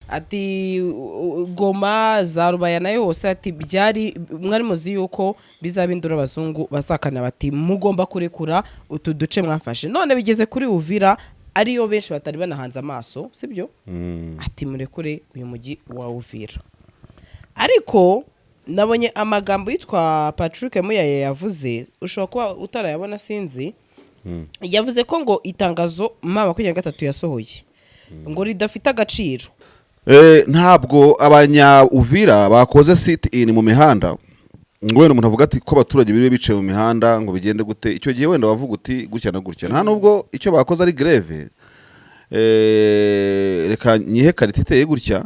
ati Goma za Rubaya nayo hose ati byari mwari muzi yuko bizabindura abazungu basakana bati mugomba kurekura utu duce mwafashe none bigeze kuri Uvira ariyo benshi batari banahanze amaso sibyo ati murekure uyu mugi wa Uvira ariko nabonye amagambo yitwa Patrick Muyaye yavuze ushobora kuba utarayabona sinzi yavuze ko ngo itangazo mama 23 yasohoye ngo ridafite agaciro ntabwo abanya Uvira bakoze sit in mu mihanda ngo wenda umuntu avuga ati ko abaturage biri bicaye mu mihanda ngo bigende gute icyo gihe wenda wavuga uti gutya na gutya nta nubwo icyo bakoze ari greve reka nyihe karite iteye gutya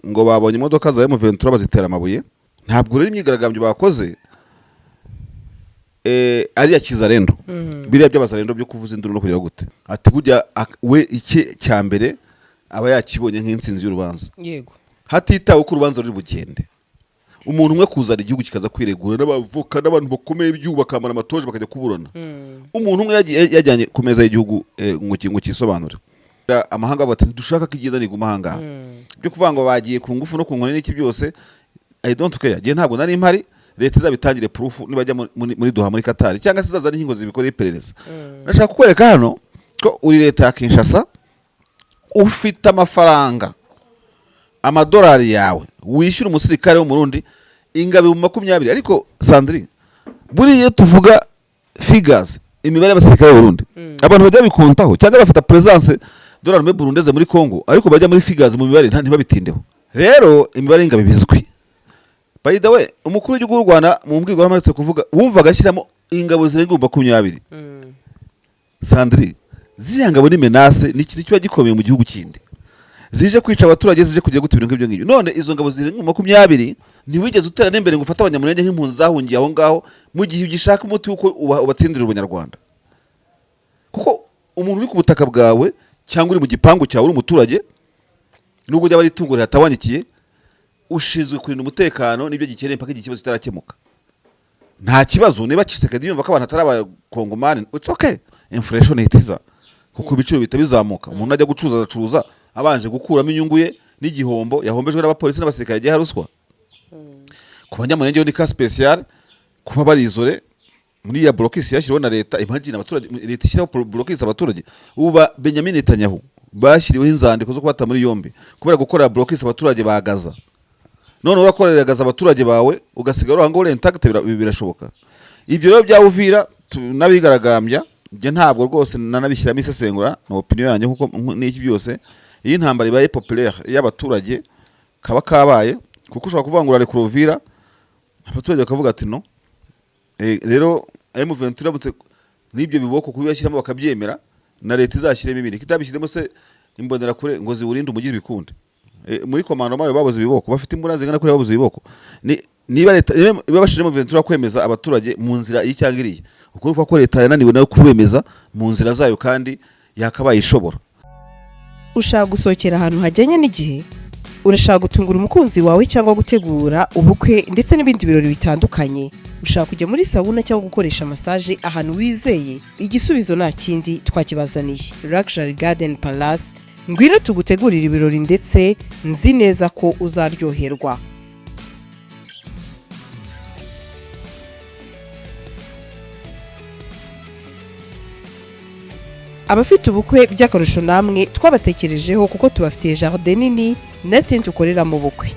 ngo babonye imodoka za M23 bazitera amabuye ntabwo rero imyigaragambyo bakoze ari ya Kizarendo biriya by'abazarendo byo kuvuza induru no kugira gute ati burya we iki cyambere aba yakibonye nk'insinzi y'urubanza yego hatitawe ko urubanza ruri bugende umuntu umwe kuzana igihugu kikaza kwiregura n'abavuka n'abantu bakomeye byubaka amana amatoje bakajya kuburana umuntu umwe yajyanye ku meza y'igihugu ngo kisobanure amahanga bati dushaka kigenda ni gumahanga byo kuvuga ngo bagiye ku ngufu no ku nkoni n'iki byose I don't care je ntabwo nari impari leta izabitangire proof nibajya muri Doha muri Qatar cyangwa se zazana inkingo zibikora iperereza nashaka kukwereka hano ko uri leta ya Kinshasa ufite amafaranga amadolari yawe wishyura umusirikare wo mu Burundi ingabe mu 20 ariko Sandrine buriye tuvuga figures imibare y'abasirikare b'u Burundi abantu bajya bikontaho cyangwa bafata presence dollar me burundeze muri Congo ariko bajya muri figures mu mibare ntibabitindeho rero imibare ingabe bizwi by the way umukuru w'igihugu w'u Rwanda mu mbwirwa yamaritse kuvuga wumva gashyiramo ingabo zirenga 20 Sandrine ziriya ngabo ni menace ni ikintu kiba gikomeye mu gihugu kindi zije kwica abaturage zije kugira gute ibintu nk'ibyo ngibyo none izo ngabo zirenga 20 ntiwigeze utera n'imbere ngo ufata abanyamurenge nk'impunzi zahungiye aho ngaho mu gihe ugishaka umuti uko ubatsindira ubunyarwanda kuko umuntu uri ku butaka bwawe cyangwa uri mu gipangu cyawe uri umuturage nubwo ryaba ritungura hatawanyikiye ushizwe kurinda umutekano nibyo gikeneye mpaka ikibazo kitarakemuka nta kibazo niba Kisekedi yumva ko abantu atari abakongomani it's okay inflation itiza kuko ibiciro bitabizamuka umuntu ajya gucuruza abanje gukuramo inyungu ye n'igihombo yahombejwe n'abapolisi n'abasirikare gihe haruswa ku banyamurenge ni ka special kuba barizore muri ya blocus yashiriwe na leta imagine abaturage leta ishyiraho blocus abaturage uba Benjamin Netanyahu bashyiriweho inzandiko zo kubata muri yombi kubera gukora blocus abaturage bagaza none urakorera gaza abaturage bawe ugasigara aho ngo uri intact birashoboka ibyo rero bya Uvira nabigaragambya nge ntabwo rwose nanabishyiramo isesengura na opinion yanjye kuko n'iki byose iyi ntambara ibaye populaire y'abaturage kaba kabaye kuko ushobora kuvangura re Uvira abaturage bakavuga ati no rero M23 ramutse n'ibyo biboko kubiyashyiramo bakabyemera na leta izashyiremo ibindi kitabishyizemo se imbonera kure ngo ziwurinde umugira bikunde muri komando mayo babuze ibiboko bafite imbura zingana kuri babuze ibiboko niba leta ibabashije M23 kwemeza abaturage mu nzira y'icyangiriye uko ko leta yananiwe nayo kubemeza mu nzira zayo kandi yakabaye ishobora ushaka gusohokera ahantu hajyanye n'igihe urashaka gutungura umukunzi wawe cyangwa gutegura ubukwe ndetse n'ibindi birori bitandukanye ushaka kujya muri sauna cyangwa gukoresha massage ahantu wizeye igisubizo nta kindi twakibazaniye Luxury Garden Palace ngwino tugutegurira ibirori ndetse nzi neza ko uzaryoherwa abafite ubukwe by'akarusho namwe twabatekerejeho kuko tubafitiye jardin nini na tent ukorera mu bukwe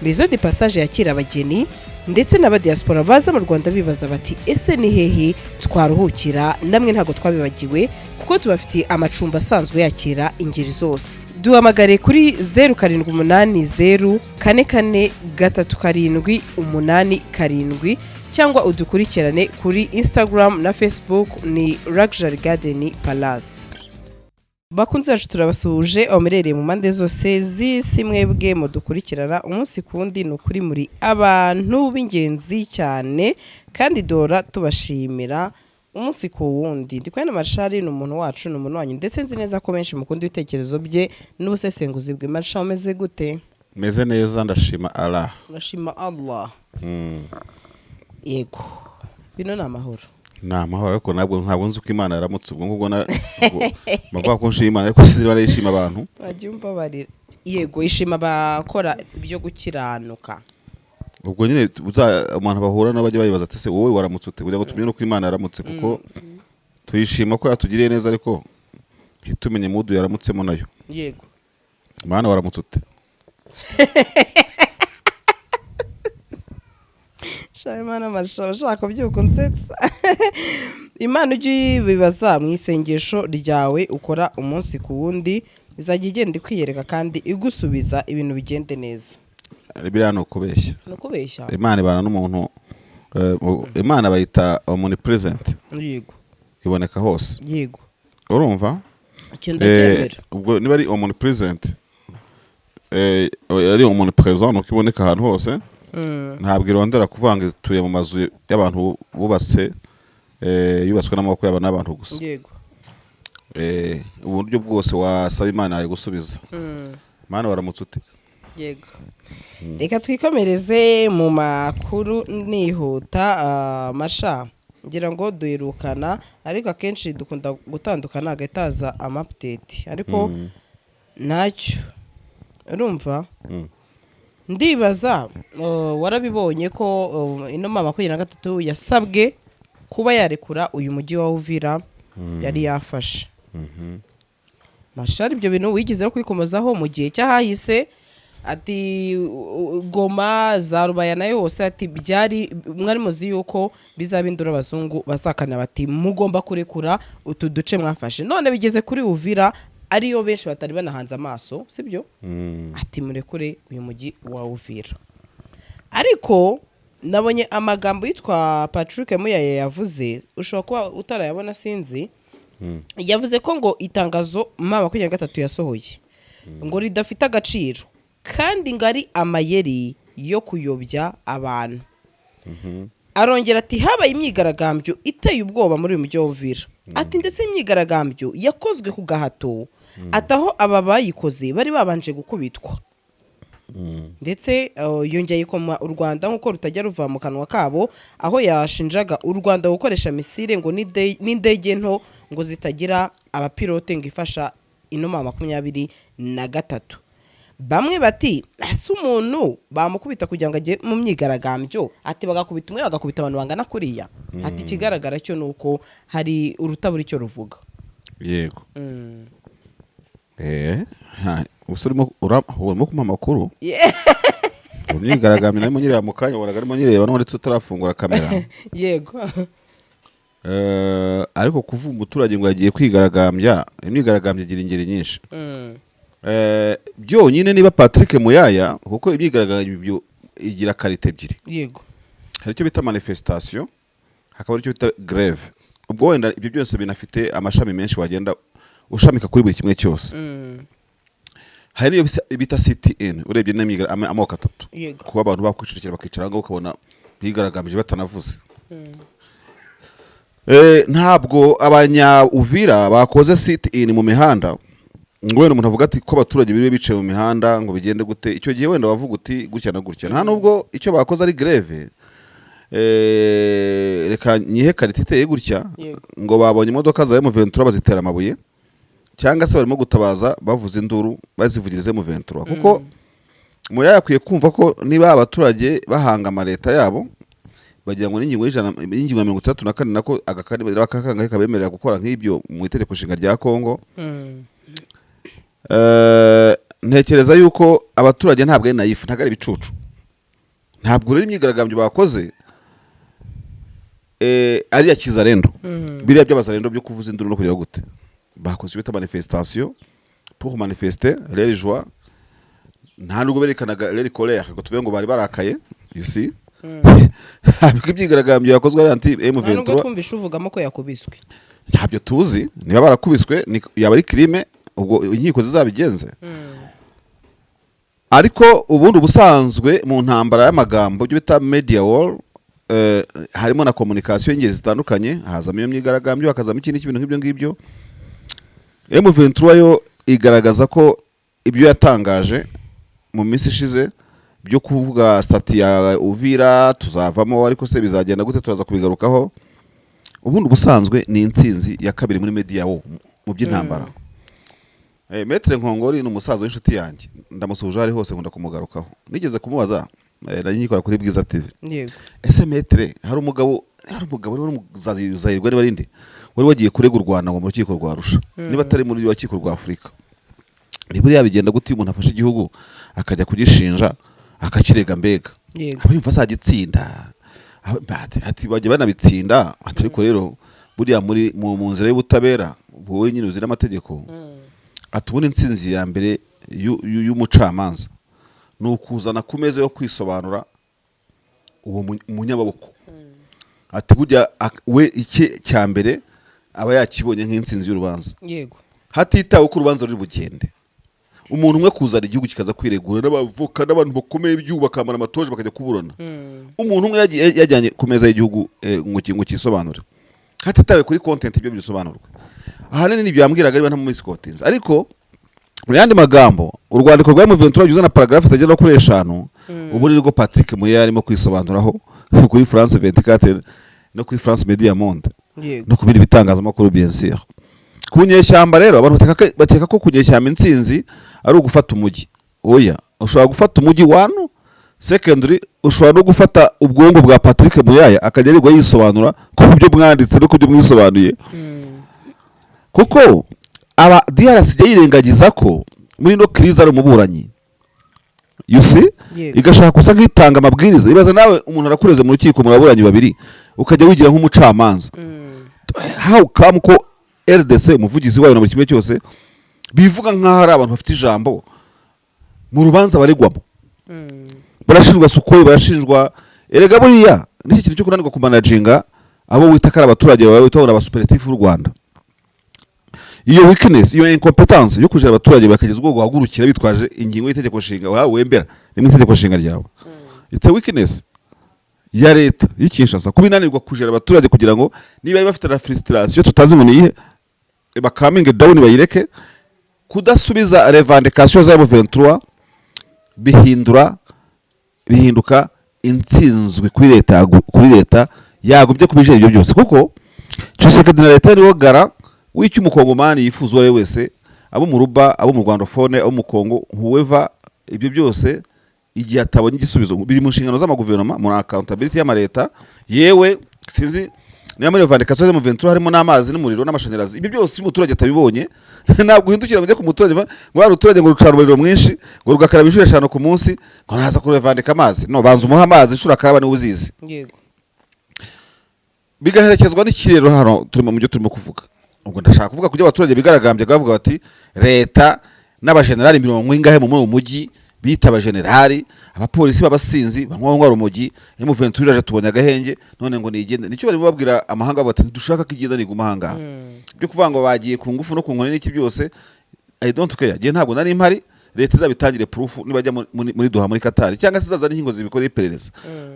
Maison de Passage yakira abageni ndetse n'abadiaspora baza mu Rwanda bibaza bati ese ni hehe twaruhukira namwe ntago twabibagiwe kuko tubafitiye amacumbi asanzwe yakira ingeri zose duhamagare kuri 0780443787 cyangwa udukurikirane kuri Instagram na Facebook ni Luxury Garden Palace. Bakunze bacu turabasuhuje omerereye mu mande zose z'isi mwebwe mudukurikirana umunsi kundi no kuri muri abantu b'ingenzi cyane kandi dora tubashimira umunsi ku wundi ndikwena Marshali n'umuntu wacu n'umuntu wanyu ndetse nzi neza ko benshi mukunda ibitekerezo bye n'ubusesenguzi bwe. Marshali umeze gute? Meze neza ndashima Allah. Ndashima Allah. Yego bino ni amahoro ariko ntabwo nzi uko Imana yaramutse ubwo ngubwo mavuga ko nshima ariko sizira barishima abantu babyumva barira yego ishima bakora ibyo gukiranuka. ubwo nyine umuntu bahura n'abajya bayibaza ati se wowe waramutse ute kugira ngo tumenye uko Imana yaramutse kuko tuyishima ko yatugiriye neza ariko ntitumenye mudu yaramutsemo nayo. Yego Mana waramutse ute? Imana marusha ushaka byuko nsetsa. Imana ujye bibaza mu isengesho ryawe ukora umunsi ku wundi izajya igenda ikwiyereka kandi igusubiza ibintu bigende neza. Biriya ni ukubeshya. Ni ukubeshya. Imana ibana n'umuntu, Imana bayita omnipresent. Yego Iboneka hose. Yego Urumva? Ubwo niba ari omnipresent ari omnipresent uko iboneka ahantu hose, ntabwo irondera kuvanga ituye mu mazu y'abantu bubatse yubatswe n'amaboko y'abantu n'abantu gusa. Yego uburyo bwose wasaba Imana yagusubiza. Mana waramutse ute? Yego reka twikomereze mu makuru nihuta. Masha ngira ngo duherukana ariko akenshi dukunda gutandukana agahitaza amapdate ariko ntacyo urumva. Ndibaza warabibonye ko ino mama 23 yasabwe kuba yarekura uyu mujyi wa Uvira yari yafashe. Mashari ibyo bintu wigizeho kwikomozaho mu gihe cyahahise ati Goma za Rubaya nayo hose ati byari mwari muzi yuko bizabindura abazungu basakana bati mugomba kurekura utu duce mwafashe, none bigeze kuri Uvira ariyo benshi batari banahanze amaso sibyo. Ati murekure uyu mujyi wa Uvira. Ariko nabonye amagambo yitwa Patrick Muyaya yavuze, ushobora kuba utarayabona sinzi. Yavuze ko ngo itangazo mama 23 yasohoye ngo ridafite agaciro kandi ngari amayeri yo kuyobya abantu. Arongera ati habaye imyigaragambyo iteye ubwoba muri uyu mujyi wa Uvira. Ati ndetse imyigaragambyo yakozwe ku gahato, ataho aba bayikoze bari babanje gukubitwa. Ndetse yongeye ko u Rwanda nkuko rutajya ruva mu kanwa kabo, aho yashinjaga u Rwanda gukoresha misile ngo n'indege nto ngo zitagira abapilote ngo ifasha inoma 23. Bamwe bati ase umuntu bamukubita kugira ngo ajye mu myigaragambyo, ati bagakubita umwe bagakubita abantu bangana kuriya. Ati kigaragara cyo nuko hari urutabura icyo ruvuga. Yego usurimo uramo kuma makuru. Umyigaragambyo narimo nyireba mu kanya waragarimo nyireba none tutarafungura kamera. Yego ariko kuvuga umuturage ngo yagiye kwigaragambya, imyigaragambyo igira ingeri nyinshi. Byonyine niba Patrick Muyaya kuko imyigaragambyo igira karite ebyiri. Yego hari icyo bita manifestation, hakaba icyo bita greve. Ubwo wenda ibyo byose binafite amashami menshi wagenda ushamika kuri buri kimwe cyose. Hari niyo bita sit-in, urebye n'imyigaragambyo amoko atatu. Kuba abantu bakwicirikira bakicara ngo ukabona bigaragambije batanavuze. Ntabwo abanya Uvira bakoze sit-in mu mihanda ngo wenda umuntu avuga ati ko abaturage biri bicaye mu mihanda ngo bigende gute. Icyo gihe wenda wavuga uti gutya na gutya. Nta nubwo icyo bakoze ari greve. Reka nyihe karite iteye gutya ngo babonye imodoka za M23 bazitera amabuye cyangwa se barimo gutabaza bavuza induru bazivugirize M23 kuko Muyaya yakwiye kumva ko niba abaturage bahanga amaleta yabo bagira ngo n'ingingo y'ingingo 34 nako agakandi bakakanga kabemerera gukora nk'ibyo mu itegeko nshinga rya Kongo. Ntekereza yuko abaturage ntabwo ari nayifu, ntabwo ari ibicucu. Ntabwo rero imyigaragambyo bakoze ari ya kizarendo. Biriya by'abazarendo byo kuvuza induru no kugira gute. Bakoze bita manifestation pour manifester les joie. Nta nubwo berekanaga les colère ngo tuvuge ngo bari barakaye, you see. Imyigaragambyo yakozwe ari anti M23. Nubwo twumvisha uvugamo ko yakubiswe. Ntabyo tuzi niba barakubiswe yaba ari crime ubwo inkiko zizabigenze. Ariko ubundi ubusanzwe mu ntambara y'amagambo byo bita media war, harimo na communication y'ingezi zitandukanye, hazamo iyo myigaragambyo hakazamo ikindi kintu nk'ibyo ngibyo. M23 yo igaragaza ko ibyo yatangaje mu minsi ishize byo kuvuga stati ya Uvira tuzavamo, ariko se bizagenda gute turaza kubigarukaho. Ubundi ubusanzwe ni intsinzi ya kabiri muri media wo mu by'intambara. Maître Nkongori ni umusaza w'inshuti yanjye, ndamusuhuje ari hose nkunda kumugarukaho nigeze kumubaza nari nyikora kuri Bwiza TV yego ese metre hari umugabo wari muzazirwa niba rinde wari wagiye kurega u Rwanda ngo mu rukiko rwa Arusha niba atari muri rukiko rwa Afurika niba yabigenda gute umuntu afashe igihugu akajya kugishinja akakirega mbega yego abayumva azagitsinda ati bajye banabitsinda atariko rero buriya muri mu nzira y'ubutabera wowe nyine uzira amategeko atubona intsinzi ya mbere y'umucamanza nukuzana ku meza yo kwisobanura uwo munyababoko ati burya we iki cya mbere aba yakibonye nk'intsinzi y'urubanza yego hatitawe ko urubanza ruri bugende umuntu umwe kuzana igihugu kikaza kwiregura n'abavoka n'abantu bakomeye ibyubu bakamara amatoje bakajya kuburana umuntu umwe yajyanye ku meza y'igihugu ngo kisobanure hatitawe kuri content ibyo bisobanurwa ahanini nibyo yambwiraga ariba nta mu misikotinza ariko mu yandi magambo urwandiko rwa M23 rugizwe na paragraphe zagera kuri 5 ubu nirwo Patrick Muya arimo kwisobanuraho kuri France 24 no kuri France Media Monde no kubiri bitangazamakuru bien sûr kunyeshyamba rero abantu bateka ko kunyeshyamba intsinzi ari ugufata umujyi oya ushobora gufata umujyi wano secondary ushobora no gufata ubwongo bwa Patrick Muyaya akajya ariko yisobanura ku byo mwanditse no ku byo mwisobanuye kuko aba DRC yirengagiza ko muri no crise ari umuburanyi you see igashaka kusa nk'itanga amabwiriza ibaza nawe umuntu arakureze mu rukiko muraburanyi babiri ukajya wigira nk'umucamanza how come ko RDC umuvugizi wayo na buri kimwe cyose bivuga nk'aho ari abantu bafite ijambo mu rubanza baregwamo barashinjwa sukoye barashinjwa erega buriya n'iki kintu cyo kunanirwa kumanaginga abo wita kara abaturage bawe witabona abasuperatifu b'u Rwanda iyo weakness iyo incompetence yo kujira abaturage bakagezwa guhagurukira bitwaje ingingo y'itegeko nshinga wawe wembera ni itegeko nshinga ryawe it's a weakness ya leta y'Kinshasa kubinanirwa kujira abaturage kugira ngo niba bafite na frustration tutazi ngo niye bakaminge down bayireke kudasubiza revendication za M23 bihinduka intsinzwe kuri leta yagubye kubije ibyo byose kuko Tshisekedi na leta niwo gara w'icyo umukongomani yifuza uwo wese abo mu Ruba abo mu Rwandofone abo mu Kongo whoever ibyo byose igihe atabonye igisubizo biri mu nshingano z'amaguverinoma mu accountability y'amareta yewe sinzi niyo muri revendication za M23 harimo n'amazi n'umuriro n'amashanyarazi ibyo byose umuturage atabibonye ntabwo uhindukira ngo ku muturage ngo ari uturage ngo rucana umuriro mwinshi ngo rugakaraba inshuro 5 ku munsi ngo naza kurevandika amazi no banza umuha amazi inshuro akaraba ni uzizi yego bigaherekezwa n'ikirero hano turimo mu byo turimo kuvuga ubwo ndashaka kuvuga kujya abaturage bigaragambye bavuga bati leta n'abajenerali 70 ingahe mu mujyi bita abajenerali abapolisi babasinzi bamwe urumogi M23 iraje tubonye agahenge none ngo nigende nicyo bari babwira amahanga bati dushaka kigenda ni gumahanga byo kuvuga ngo bagiye ku ngufu no ku nkoni n'iki byose I don't care giye ntabwo nari impari leta izabitangire proof nibajya muri Doha muri Qatar cyangwa se zazana inkingo zibikora iperereza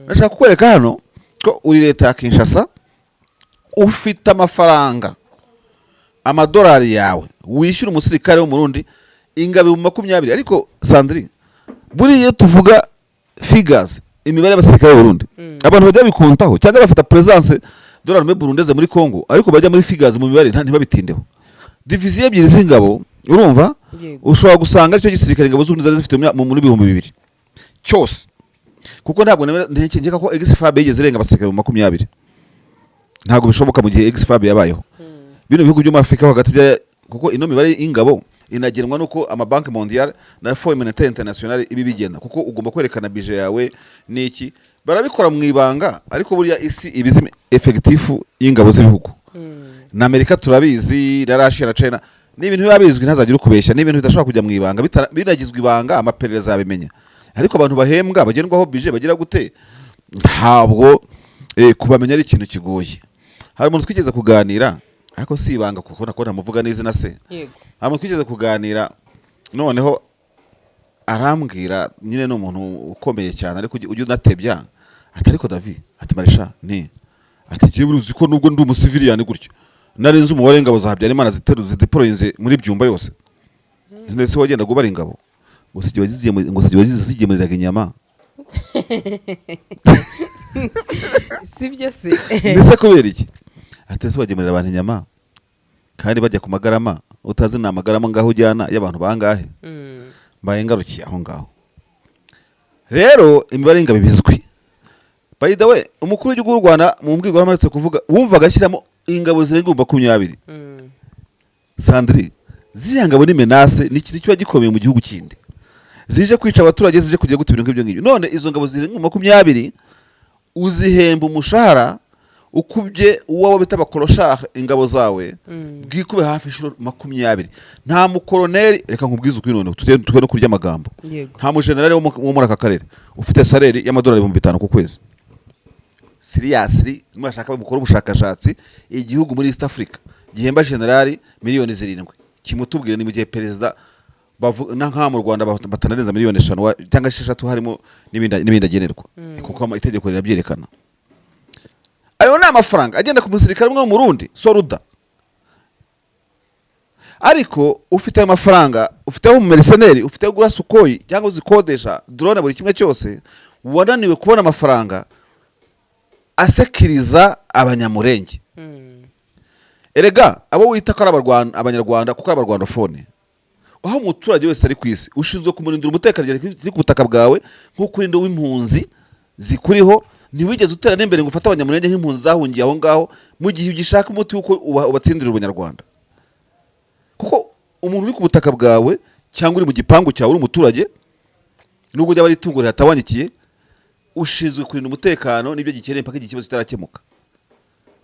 nashaka kukwereka hano ko uri leta ya Kinshasa ufite amafaranga amadolari yawe wishyura umusirikare wo mu Burundi ingabe mu 20 ariko Sandrine buriye tuvuga figures imibare y'abasirikare b'u Burundi abantu bajya bikontaho cyangwa bafata presence dollar me burundeze muri Kongo ariko bajya muri figures mu mibare ntibabitindeho division ebyiri z'ingabo urumva ushobora gusanga cyo gisirikare ingabo z'ubundi zari zifite muri 2000 cyose kuko ntabwo ntekengeka ko XFAB yigeze irenga abasirikare mu 20 ntabwo bishoboka mu gihe XFAB yabayeho bino bihugu byo muri Afrika hagati kuko ino mibare y'ingabo inagenwa nuko amabanki mondial na Fonds Monetaire International ibi bigenda kuko ugomba kwerekana budget yawe niki barabikora mu ibanga ariko buriya isi ibizime effective y'ingabo z'ibihugu na Amerika turabizi na Russia na China ni ibintu babizwi ntazagira ukubeshya ni ibintu bidashobora kujya mu ibanga binagizwe ibanga amaperereza yabimenya ariko abantu bahembwa bagendwaho budget bagira gute ntabwo kubamenya ari ikintu kigoye hari umuntu twigeze kuganira ariko si ibanga kuko nakora muvuga neza na se yego hama twigeze kuganira noneho arambwira nyine no umuntu ukomeye cyane ariko ujye unatebya atariko David ati Marisha ni ati kiye buruzi ko nubwo ndi umusivilian gutyo narenze umubare ingabo za Habyarimana zideployinze muri byumba yose ndetse wagenda gubara ingabo ngo sigiye zigemuriraga inyama sibyo se ndetse kubera iki atese bagemurira abantu inyama kandi bajya ku magarama utazi na magarama ngaho ujyana y'abantu bangahe mbaye ngarukiye aho ngaho. Rero imibare y'ingabo bizwi. By the way, umukuru w'igihugu w'u Rwanda mu mbwirwaruhame aherutse kuvuga wumvaga ashyiramo ingabo zirenga 20. Sandri, ziriya ngabo ni menace, ni ikintu kiba gikomeye mu gihugu kindi. Zije kwica abaturage, zije kugira gute ibintu nk'ibyo ngibyo. None izo ngabo zirenga 20 uzihemba umushahara ukubye uwo bita bakoroshah ingabo zawe bwikube hafi inshuro 20. Nta mukoloneli, reka nkubwize uko none twe no kurya amagambo, nta mu general wo muri aka karere ufite salary y'amadolari 5,000 ku kwezi. Seriously, mwashaka mukora ubushakashatsi, igihugu muri East Africa gihemba generali miliyoni 7 kimutubwire ni mu gihe perezida nka mu Rwanda batanarenza miliyoni 5 cyangwa 6 harimo n'ibindi agenerwa, kuko itegeko rirabyerekana. Ayo ni amafaranga agenda ku musirikare umwe mu Burundi Soruda. Ariko ufite ayo mafaranga, ufiteho mu mercenaire, ufiteho gura Sukhoi cyangwa uzikodesha drone buri kimwe cyose, wananiwe kubona amafaranga asekiriza abanyamurenge. Erega abo wita ko abanyarwanda kuko abarwandofone, aho umuturage wese ari kwisi ushinzwe kumurindira umutekano ari ku butaka bwawe nk'uko urindo w'impunzi zikuriho. Ntiwigeze utera n'imbere ngo ufate abanyamurenge nk'impunzi zahungiye aho ngaho mu gihe ugishaka umuti uko ubatsindira Ubunyarwanda. Kuko umuntu uri ku butaka bwawe cyangwa uri mu gipangu cyawe uri umuturage, nubwo ujya bari itungo rihatabanyikiye, ushinzwe kurinda umutekano n'ibyo gikeneye mpaka ikibazo kitarakemuka.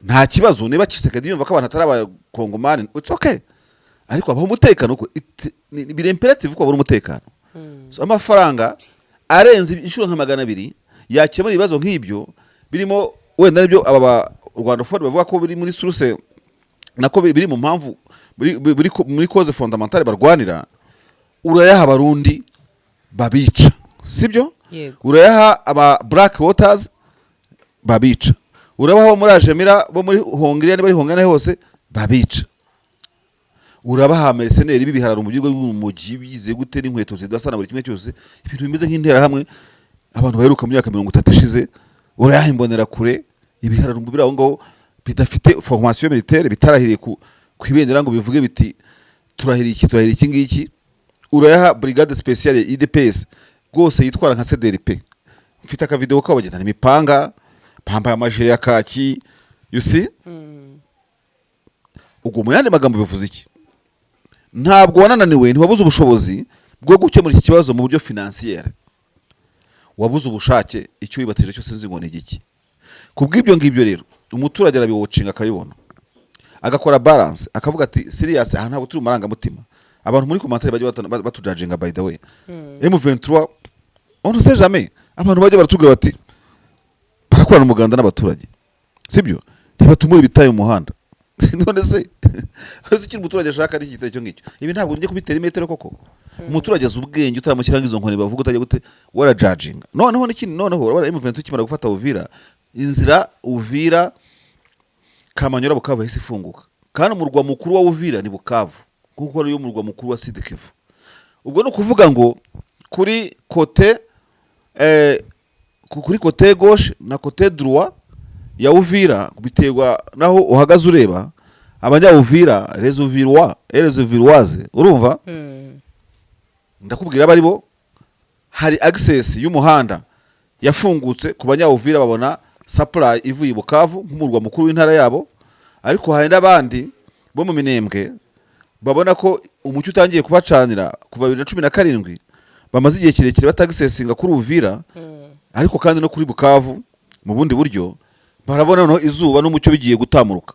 Nta kibazo niba Kisekedi yumva ko abantu atari abakongomani, it's okay, ariko abaho umutekano uko biri imperative ko abona umutekano. So amafaranga arenze inshuro nka 200 yakemura ibibazo nk'ibyo birimo wenda nibyo aba Rwandofone bavuga ko biri muri source nako biri mu mpamvu muri cause fondamentale barwanira. Urayaha abarundi babica, sibyo? Urayaha aba Black Waters babica, urabaho muri Ajemira bo muri Hongiriya bari Hongana hose babica, urabaha mercenaire bibiharara mu gihugu y'umugi bize gute n'inkweto zidasana buri kimwe cyose, ibintu bimeze nk'intera hamwe abantu baheruka mu myaka 30 ishize. Urayaha imbonera kure ibiharara mu biraho ngo bidafite formation militaire, bitarahiriye kwibendera ngo bivuge biti turahiriye iki ngiki. Urayaha brigade speciale IDPS gose yitwara nka CDRP, mfite aka video kabo bagenda imipanga bambaye amajire ya kaki, you see. Ubwo mu yandi magambo bivuze iki? Ntabwo wanananiwe, ntiwabuze ubushobozi bwo gukemura iki kibazo mu buryo financier, wabuze ubushake. Icyo wibatije cyo sinzi ngo ni igiki. Kubw'ibyo ngibyo rero umuturage arabiwocinga akayibona, agakora balance, akavuga ati serious, aha ntabwo turi maranga mutima. Abantu muri commentaire bajye batujajinga by the way. M23 on ne sait jamais, abantu bajye baratubwira bati barakorana umuganda n'abaturage, sibyo? Ntibatumura ibitaye mu muhanda. None se iki umuturage ashaka ari igiteye cyo ngicyo? Ibi ntabwo njye kubitera imetero koko. Umuturage azubwenge utaramukira ngizo nkoni bavuga utajya gute wara judging. Noneho n'ikindi, noneho wara M23 kimara gufata Uvira, inzira Uvira Kamanyora Bukavu hisi ifunguka, kandi umurwa mukuru wa Uvira ni Bukavu kuko ari yo murwa mukuru wa Sud Kivu. Ubwo no kuvuga ngo kuri côté gauche na côté droit ya Uvira biterwa naho uhagaze ureba abanya Uvira, les Uvirois et les Uviroises, urumva? Ndakubwira bari bo hari access y'umuhanda yafungutse ku banya Uvira, babona supply ivuye Bukavu nk'umurwa mukuru w'intara yabo. Ariko hari n'abandi bo mu Minembwe babona ko umucyo utangiye kubacanira kuva 2017 bamaze igihe kirekire batagisesinga kuri Uvira, ariko kandi no kuri Bukavu mu bundi buryo barabona no izuba n'umucyo bigiye gutamuruka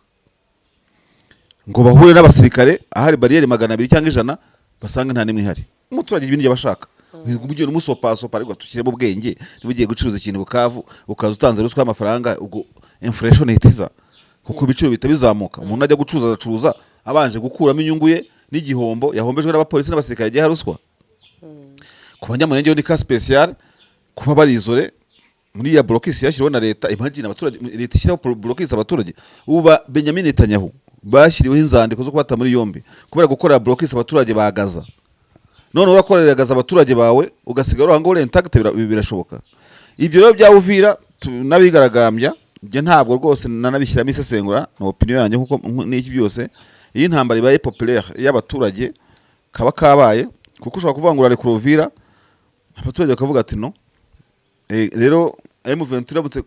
ngo bahure n'abasirikare ahari barriere 200 cyangwa 100 basanga nta nimwe ihari. Umuturage ibindi yabashaka ugiye n'umusopasopa ariko tushyiremo ubwenge, nibugiye gucuruza ikintu Bukavu ukaza utanze ruswa y'amafaranga, ubwo inflation ihitiza kuko ibiciro bita bizamuka. Umuntu ajya gucuruza acuruza abanje gukuramo inyungu ye n'igihombo yahombejwe n'abapolisi n'abasirikare gihe haruswa. Ku banyamurenge yo ni ka special kuba barizore muri ya blocus yashyiriweho na leta. Imagine abaturage, leta ishyiraho blocus abaturage. Ubu Benjamin Netanyahu bashyiriweho inzandiko zo kubata muri yombi kubera gukora blocus abaturage bagaza. None urakorera gaza abaturage bawe ugasigara urango ure intact, birashoboka. Ibyo rero bya Uvira nabigaragambya nge ntabwo rwose nanabishyiramo isesengura na opinion yanjye kuko n'iki byose iyi ntambara ibaye populaire y'abaturage kaba kabaye kuko ushobora kuvuga ngo urarekura Uvira abaturage bakavuga ati no rero M23 iramutse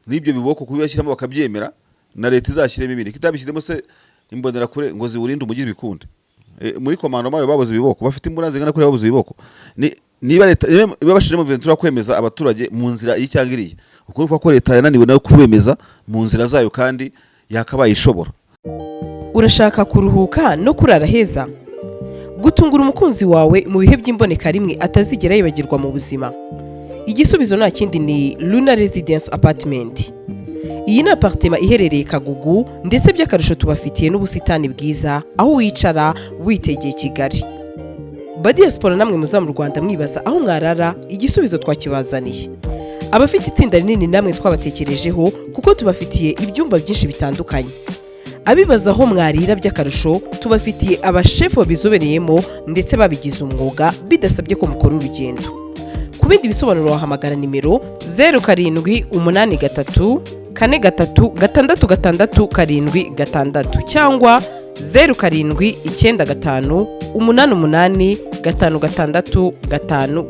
n'ibyo biboko kubibashyiramo bakabyemera na leta izashyiremo ibindi kitabishyizemo se imbonera kure ngo ziwurinde umugizi bikunde muri komando mayo babuze ibiboko bafite imbunda zingana kuri babuze ibiboko niba leta bashiremo M23 kwemeza abaturage mu nzira y'icyangiriye ukuri ko leta yananiwe nayo kubemeza mu nzira zayo kandi yakabaye ishobora. Urashaka kuruhuka no kurara heza, gutungura umukunzi wawe mu bihe by'imboneka rimwe atazigera yibagirwa mu buzima? Igisubizo nta kindi ni Luna Residence Apartment. Iyi ni apartment iherereye Kagugu ndetse by'akarusho tubafitiye n'ubusitani bwiza aho wicara witegeye Kigali. Badiaspora namwe muza mu Rwanda mwibaza aho mwarara, igisubizo twakibazaniye. Abafite itsinda rinini namwe twabatekerejeho kuko tubafitiye ibyumba byinshi bitandukanye. Abibaza aho mwarira by'akarusho tubafitiye abashefu babizobereyemo ndetse babigize umwuga bidasabye ko mukora urugendo. Ku bindi bisobanuro wahamagara nimero 0783 4366 cyangwa 0795 88 565.